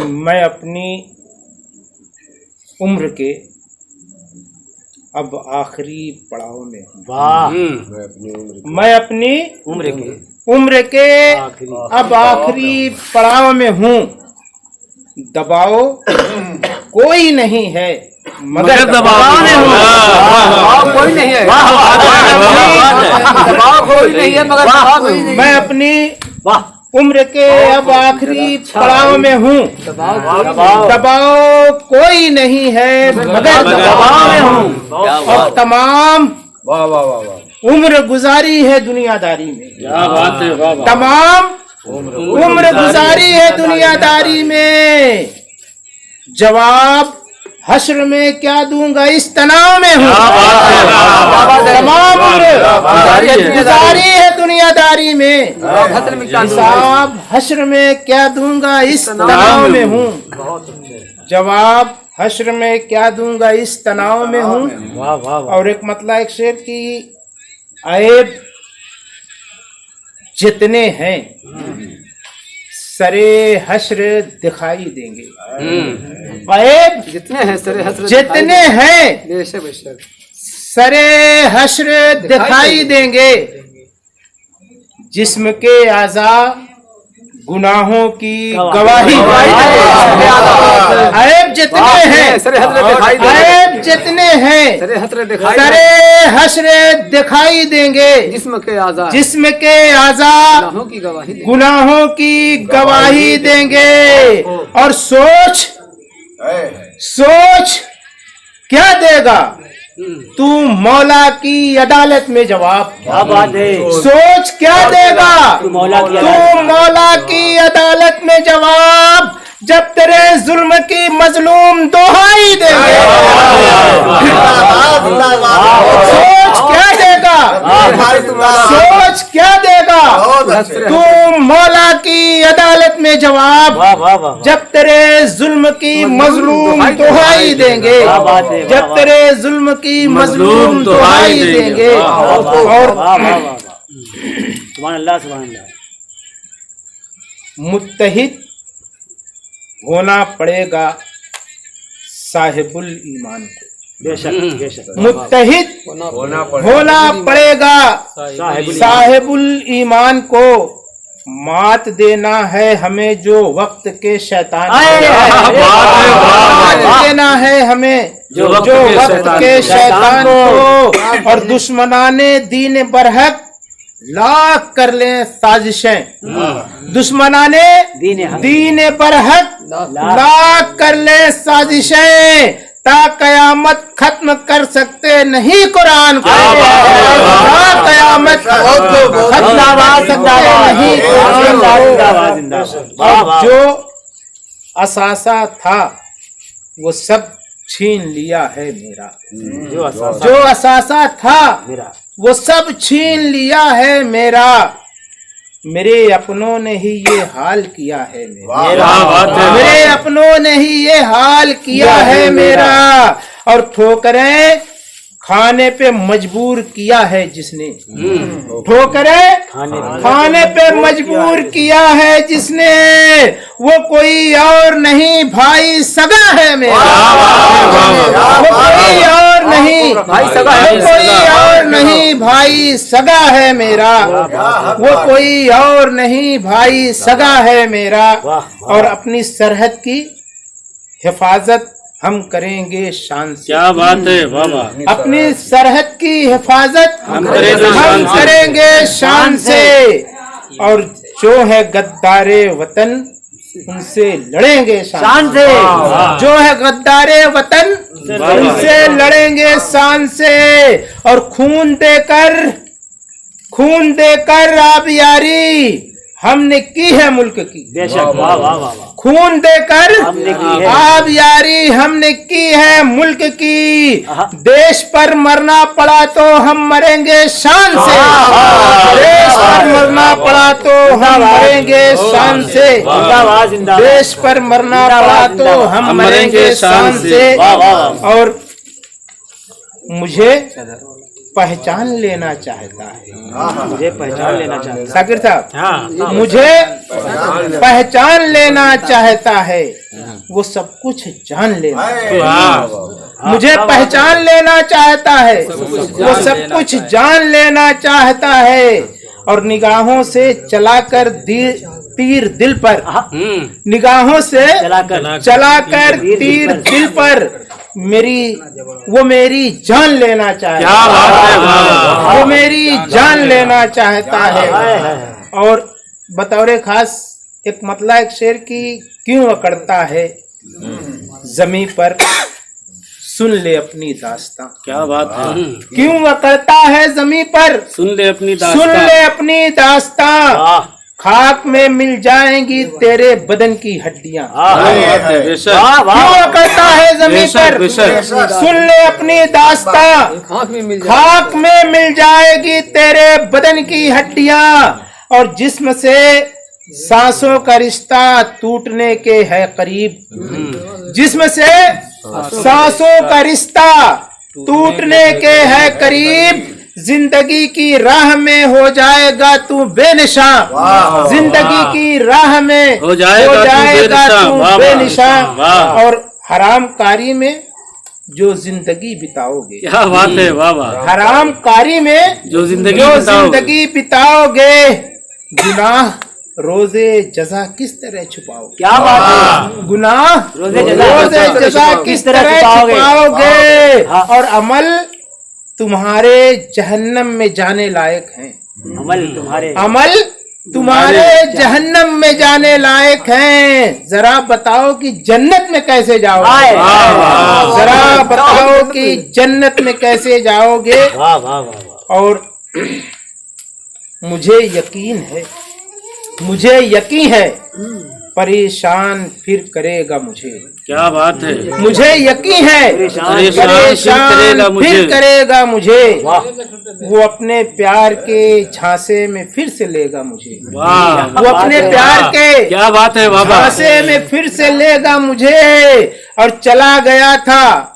मैं अपनी उम्र के अब आखिरी पड़ाव में हूँ। वाह। मैं अपनी उम्र के अब आखिरी पड़ाव में हूँ। दबाओ कोई नहीं है मगर दबाव में हूँ। कोई नहीं है, कोई नहीं है मगर मैं अपनी उम्र के अब आखिरी पड़ाव में हूँ। दबाव कोई नहीं है मगर दबाव में हूँ। और तमाम उम्र गुजारी है दुनियादारी में। तमाम उम्र गुजारी है दुनियादारी में। जवाब हश्र में क्या दूंगा इस तनाव में हूँ। तमाम उम्र गुजारी है दुनियादारी में। जवाब हश्र में क्या दूंगा इस तनाव में हूँ। जवाब हश्र में क्या दूंगा इस तनाव में हूँ। और एक मतलब एक शेर की ऐब जितने हैं सरे हश्र दिखाई देंगे। ऐब जितने हैं सरे हश्र जितने हैं सरे हश्र दिखाई देंगे। जिस्म के आज़ा गुनाहों की गवाही। ऐब जितने हैं ऐब जितने हैं सरे हश्र दिखाई देंगे। जिस्म के आज़ा गुनाहों की गवाही देंगे। और सोच क्या देगा तू मौला की अदालत में जवाब। क्या बात है। सोच क्या देगा तू मौला की अदालत में जवाब। जब तेरे जुल्म की मजलूम दोहाई देंगे। सोच क्या देगा सोच क्या देगा तू मौला की अदालत में जवाब। जब तेरे जुल्म की मजलूम दोहाई देंगे। जब तेरे जुल्म की मजलूम दोहाई देंगे। और सुभान अल्लाह मुत्तहिद होना पड़ेगा साहिबुल ईमान को। बेशक मुत्तहिद होना पड़ेगा साहिबुल ईमान को। मात देना है हमें जो वक्त के शैतान मात देना है हमें जो वक्त के शैतान को। और दुश्मनाने दीन बरहक लाख कर ले साजिशें। दुश्मनाने दीन बरहक लाख कर ले साजिशें। ता कयामत खत्म कर सकते नहीं कुरान को। कयामत खत्म नहीं कुरान को। जो असासा था वो सब छीन लिया है मेरा। जो असासा था वो सब छीन लिया है मेरा। मेरे अपनों ने ही ये हाल किया है मेरा। मेरे अपनों ने ही ये हाल किया है मेरा। और ठोकरें खाने पे मजबूर किया है जिसने। ठोकरें खाने पे मजबूर किया है जिसने। वो कोई और नहीं भाई सगा है मेरा। वो कोई और नहीं कोई और नहीं भाई सगा है मेरा। वो कोई और नहीं भाई सगा है मेरा। और अपनी सरहद की हिफाजत हम करेंगे शान से। क्या बात है बाबा। अपनी सरहद की हिफाजत हम करेंगे शान से। और जो है गद्दारे वतन उनसे लड़ेंगे शान से। जो है गद्दारे वतन उनसे लड़ेंगे शान से। और खून देकर आबियारी हमने की है मुल्क की। बेशक वाह वाह वाह। खून देकर आबियारी हमने की है मुल्क की। देश पर मरना पड़ा तो हम मरेंगे शान से। देश पर मरना पड़ा तो हम मरेंगे शान से। देश पर मरना पड़ा तो हम मरेंगे शान से। और मुझे पहचान लेना चाहता है। मुझे पहचान लेना चाहता है। साकिर साहब, हाँ मुझे पहचान लेना चाहता है, वो सब कुछ जान लेना चाहता है। मुझे पहचान लेना चाहता है, वो सब कुछ जान लेना चाहता है। और निगाहों से चलाकर तीर दिल पर, निगाहों से चलाकर तीर दिल पर वो मेरी जान लेना चाहता है। वो मेरी जान लेना चाहता है। और बतौरे खास एक मतलब एक शेर की, क्यों अकड़ता है जमी पर, सुन ले अपनी दास्तां। क्या बात है। क्यों अकड़ता है जमी पर, सुन ले अपनी सुन दास्तां। ले अपनी दास्तां। खाक में मिल जाएंगी तेरे बदन की हड्डियां। बेशक। क्यों अकड़ता है जमी पर, बेशक। सुन ले अपनी दास्तां। खाक में मिल खाक में मिल जाएगी तेरे बदन की हड्डियां। और जिस्म से सांसों का रिश्ता टूटने के है करीब। जिस्म से सांसों का रिश्ता टूटने के है करीब। जिंदगी की राह में हो जाएगा तू बेनिशान। जिंदगी की राह में हो जाएगा तू बेनिशान। और हरामकारी में जो जिंदगी बिताओगे, क्या बात है। वाह वाह। हरामकारी में जो जिंदगी बिताओगे, गुनाह रोजे जजा किस तरह छुपाओगे। क्या बात है। गुनाह रोजे जजा किस तरह छुपाओगे। और अमल तुम्हारे जहन्नम में जाने लायक हैं। अमल तुम्हारे जहन्नम में जाने लायक हैं। जरा बताओ कि जन्नत में कैसे जाओगे। जरा बताओ कि जन्नत में कैसे जाओगे। और मुझे यकीन है परेशान फिर करेगा मुझे। क्या बात है। मुझे यकीन है परेशान फिर करेगा मुझे। वो अपने प्यार के झांसे में फिर से लेगा मुझे। वो अपने प्यार के क्या बात है बाबा। झांसे में फिर से लेगा मुझे। और चला गया था,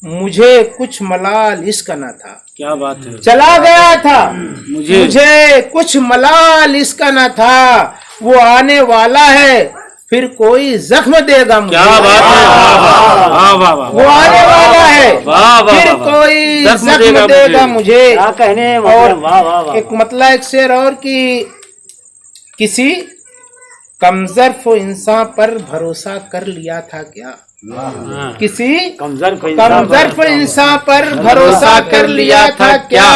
मुझे कुछ मलाल इसका न था। क्या बात है। चला गया था, मुझे कुछ मलाल इसका न था। वो आने वाला है, फिर कोई जख्म देगा मुझे। क्या बात है। वाह वाह वाह। वो आने वाला है, फिर कोई जख्म देगा मुझे। क्या कहने। और एक मतलब एक शेर और कि किसी कमजोर इंसान पर भरोसा कर लिया था क्या। किसी कमजोर इंसान पर भरोसा कर लिया था क्या।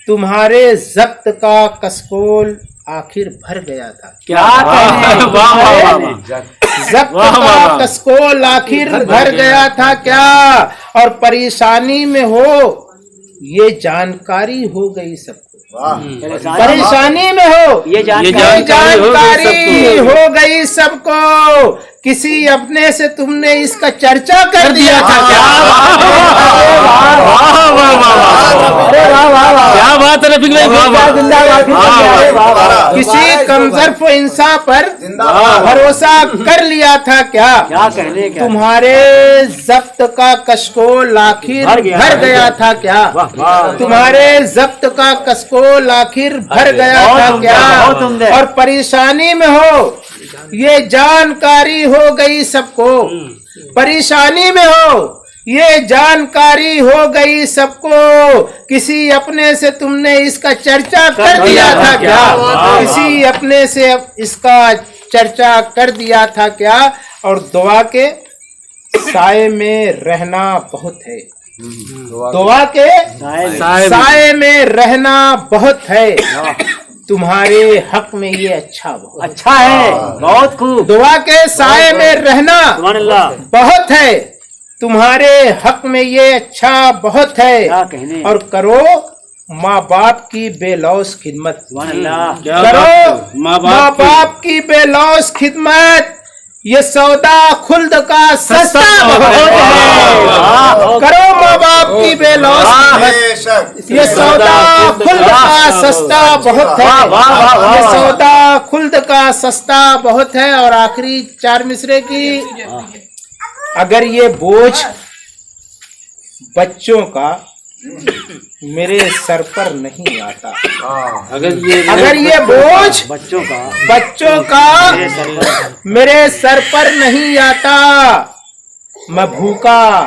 तुम्हारे जब्त का कसकोल आखिर भर गया था। क्या कहने। जब्त का कसकोल आखिर भर गया था क्या। और परेशानी में हो ये जानकारी हो गई सबको। परेशानी में हो ये जानकारी हो गई सबको। किसी अपने से तुमने इसका चर्चा कर दिया था क्या। क्या बात है रफीक भाई। किसी कमजोर इंसान पर भरोसा कर लिया था क्या। तुम्हारे जब्त का कशकोल आखिर भर गया था क्या। तुम्हारे जब्त का कशकोल आखिर भर गया था क्या। और परेशानी में हो ये जानकारी हो गई सबको। परेशानी में हो ये जानकारी हो गई सबको। किसी अपने से तुमने इसका चर्चा कर दिया था क्या। किसी अपने से इसका चर्चा कर दिया था क्या। और दुआ के साए में रहना बहुत है। दुआ के साए में रहना बहुत है। तुम्हारे हक में ये अच्छा है। बहुत खूब। दुआ के साए में रहना बहुत है। तुम्हारे हक में ये अच्छा बहुत है। और करो माँ बाप की बेलौस खिदमत। करो माँ बाप की बेलौस खिदमत। ये सौदा खुल्द का सस्ता बहुत है। करो माँ बाप की बेलौस खिदमत। ये सौदा खुल्द का सस्ता बहुत है। ये सौदा खुल्द का सस्ता बहुत है। और आखिरी 4 मिसरे की, अगर ये बोझ बच्चों का मेरे सर पर नहीं आता। अगर ये बोझ बच्चों का मेरे सर पर नहीं आता, मैं भूखा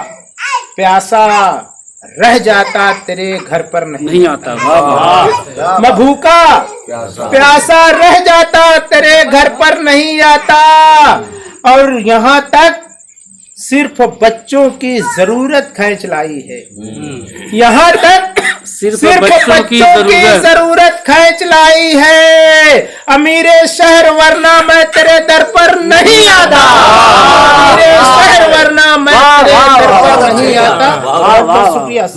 प्यासा रह जाता तेरे घर पर नहीं आता। वाह वाह मैं भूखा प्यासा रह जाता तेरे घर पर नहीं आता। और यहाँ तक सिर्फ बच्चों की जरूरत खींच लाई है, यहाँ तक सिर्फ बच्चों की जरूरत खींच लाई है। अमीरे शहर वरना मैं तेरे दर पर नहीं आता, अमीरे शहर वरना मैं तेरे दर पर नहीं आता। बहुत बहुत शुक्रिया।